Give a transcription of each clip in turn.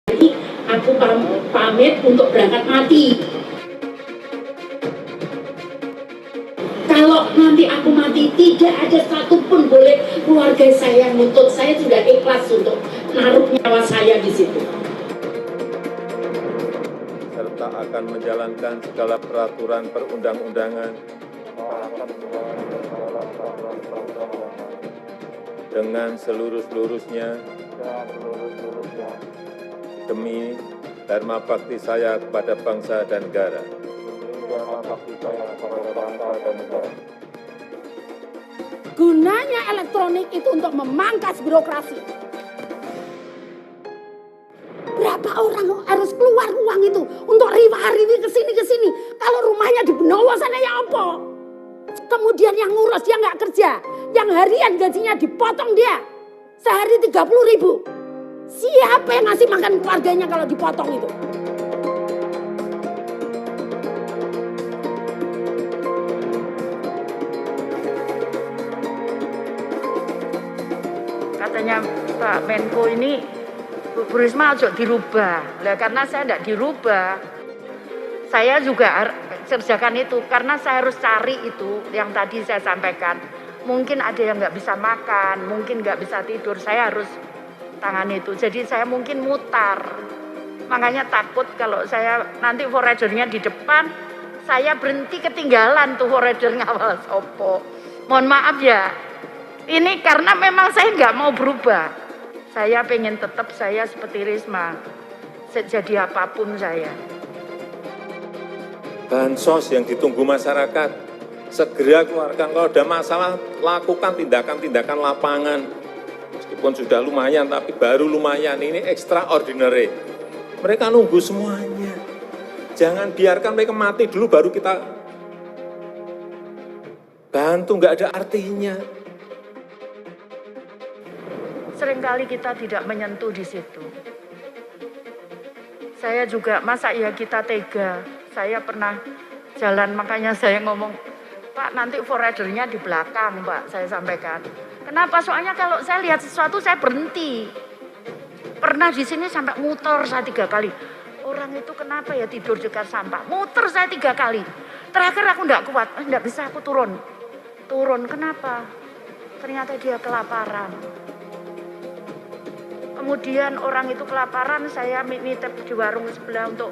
Jadi aku pamit untuk berangkat mati. Kalau nanti aku mati, tidak ada satupun boleh keluarga saya nuntut. Saya sudah ikhlas untuk naruh nyawa saya di situ. Serta akan menjalankan segala peraturan perundang-undangan dengan seluruh-seluruhnya demi dharma bakti saya kepada bangsa dan negara. Gunanya elektronik itu untuk memangkas birokrasi. Berapa orang harus keluar uang itu untuk riwa-riwi kesini. Kalau rumahnya di Benowo sana ya apa? Kemudian yang ngurus dia nggak kerja, yang harian gajinya dipotong dia sehari 30.000. Siapa yang ngasih makan keluarganya kalau dipotong itu? Katanya Pak Menko ini, Bu Risma harus dirubah. Lah karena saya tidak dirubah, saya juga kerjakan itu karena saya harus cari itu yang tadi saya sampaikan. Mungkin ada yang nggak bisa makan, mungkin nggak bisa tidur, saya harus tangani itu. Jadi saya mungkin mutar. Makanya takut kalau saya nanti forradernya di depan, saya berhenti ketinggalan tuh forrader ngawal sopo. Mohon maaf ya. Ini karena memang saya nggak mau berubah. Saya pengen tetap saya seperti Risma. Sejadi apapun saya. Bansos yang ditunggu masyarakat, segera keluarkan. Kalau ada masalah, lakukan tindakan-tindakan lapangan. Meskipun sudah lumayan, tapi baru lumayan. Ini extraordinary. Mereka nunggu semuanya. Jangan biarkan mereka mati dulu, baru kita bantu, nggak ada artinya. Seringkali kita tidak menyentuh di situ. Saya juga, masa ya kita tega. Saya pernah jalan, makanya saya ngomong, Pak nanti forradernya di belakang Pak, saya sampaikan. Kenapa? Soalnya kalau saya lihat sesuatu saya berhenti. Pernah di sini sampai muter saya 3 kali. Orang itu kenapa ya tidur dekat sampah? Muter saya 3 kali. Terakhir aku enggak kuat, enggak bisa aku turun. Turun, kenapa? Ternyata dia kelaparan. Kemudian orang itu kelaparan, saya nitip di warung sebelah untuk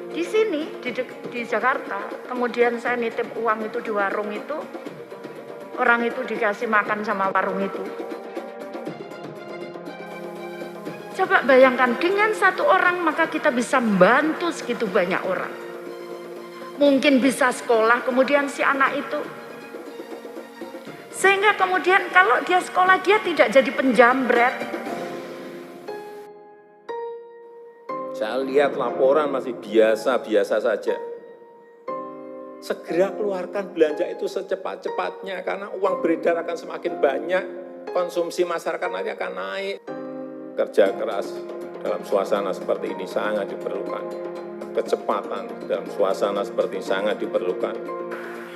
di sini, di Jakarta. Kemudian saya nitip uang itu di warung itu. Orang itu dikasih makan sama warung itu. Coba bayangkan, dengan 1 orang maka kita bisa membantu segitu banyak orang. Mungkin bisa sekolah, kemudian si anak itu. Sehingga kemudian kalau dia sekolah, dia tidak jadi penjambret. Saya lihat laporan masih biasa-biasa saja. Segera keluarkan belanja itu secepat-cepatnya karena uang beredar akan semakin banyak, konsumsi masyarakat nanti akan naik. Kerja keras dalam suasana seperti ini sangat diperlukan. Kecepatan dalam suasana seperti ini sangat diperlukan.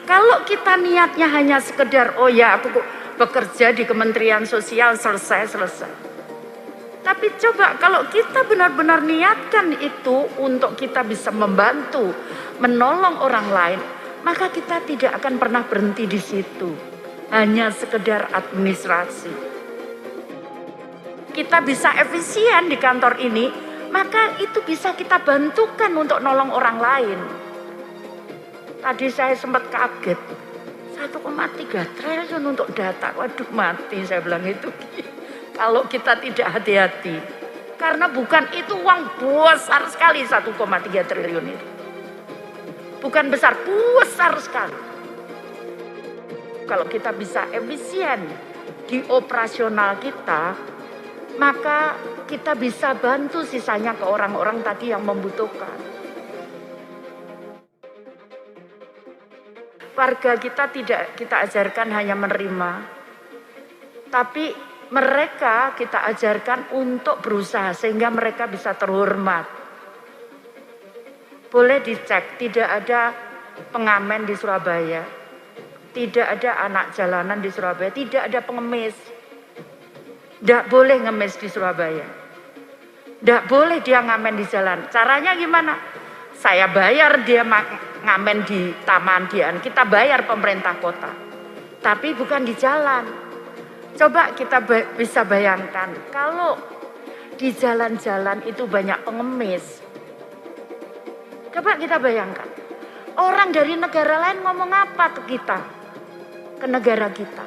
Kalau kita niatnya hanya sekedar, oh ya aku bekerja di Kementerian Sosial, selesai. Tapi coba kalau kita benar-benar niatkan itu untuk kita bisa membantu, menolong orang lain, maka kita tidak akan pernah berhenti di situ. Hanya sekedar administrasi. Kita bisa efisien di kantor ini, maka itu bisa kita bantukan untuk nolong orang lain. Tadi saya sempat kaget, 1,3 triliun untuk data, waduh mati saya bilang itu. Kalau kita tidak hati-hati. Karena bukan itu uang besar sekali 1,3 triliun itu. Bukan besar, besar sekali. Kalau kita bisa efisien di operasional kita, maka kita bisa bantu sisanya ke orang-orang tadi yang membutuhkan. Warga kita tidak kita ajarkan hanya menerima, tapi mereka kita ajarkan untuk berusaha sehingga mereka bisa terhormat. Boleh dicek, tidak ada pengamen di Surabaya, tidak ada anak jalanan di Surabaya, tidak ada pengemis. Tidak boleh ngemis di Surabaya. Nggak boleh dia ngamen di jalan. Caranya gimana? Saya bayar dia ngamen di taman dian, kita bayar pemerintah kota. Tapi bukan di jalan. Coba kita bisa bayangkan, kalau di jalan-jalan itu banyak pengemis. Coba kita bayangkan, orang dari negara lain ngomong apa ke kita? Ke negara kita.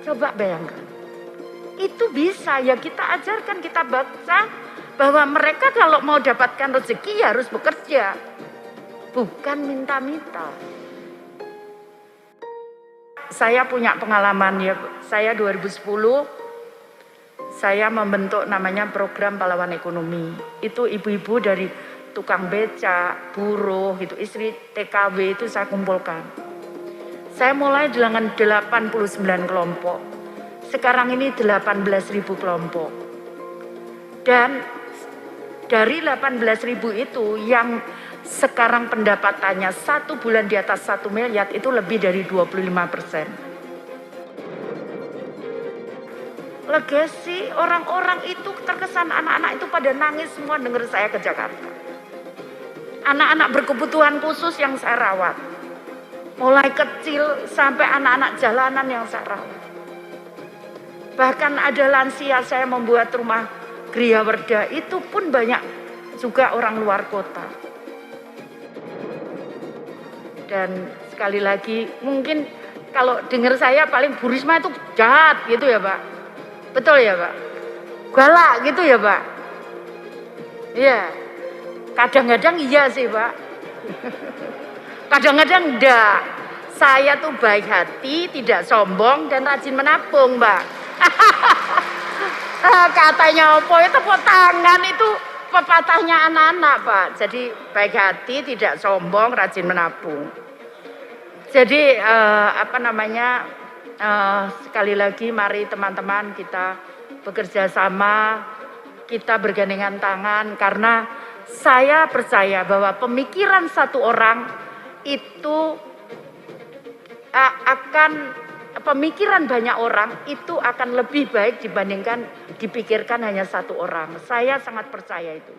Coba bayangkan. Itu bisa ya kita ajarkan, kita baca bahwa mereka kalau mau dapatkan rezeki ya harus bekerja. Bukan minta-minta. Saya punya pengalaman ya, saya 2010 saya membentuk namanya program pahlawan ekonomi. Itu ibu-ibu dari tukang beca, buruh, gitu, istri TKW itu saya kumpulkan. Saya mulai dengan 89 kelompok. Sekarang ini 18.000 kelompok. Dan dari 18.000 itu yang sekarang pendapatannya 1 bulan di atas 1 miliar itu lebih dari 25%. Legasi orang-orang itu terkesan, anak-anak itu pada nangis semua dengar saya ke Jakarta. Anak-anak berkebutuhan khusus yang saya rawat. Mulai kecil sampai anak-anak jalanan yang saya rawat. Bahkan ada lansia, saya membuat rumah Gria Werda, itu pun banyak juga orang luar kota. Dan sekali lagi, mungkin kalau dengar saya paling Bu Risma itu jahat gitu ya Pak. Betul ya Pak? Galak gitu ya Pak? Iya. Kadang-kadang iya sih Pak. Kadang-kadang enggak. Saya tuh baik hati, tidak sombong, dan rajin menabung Mbak. Katanya apa itu tepuk tangan itu pepatahnya anak-anak Pak. Jadi baik hati, tidak sombong, rajin menabung. Jadi sekali lagi mari teman-teman kita bekerja sama, kita bergandengan tangan, karena saya percaya bahwa pemikiran satu orang itu pemikiran banyak orang itu akan lebih baik dibandingkan dipikirkan hanya satu orang. Saya sangat percaya itu.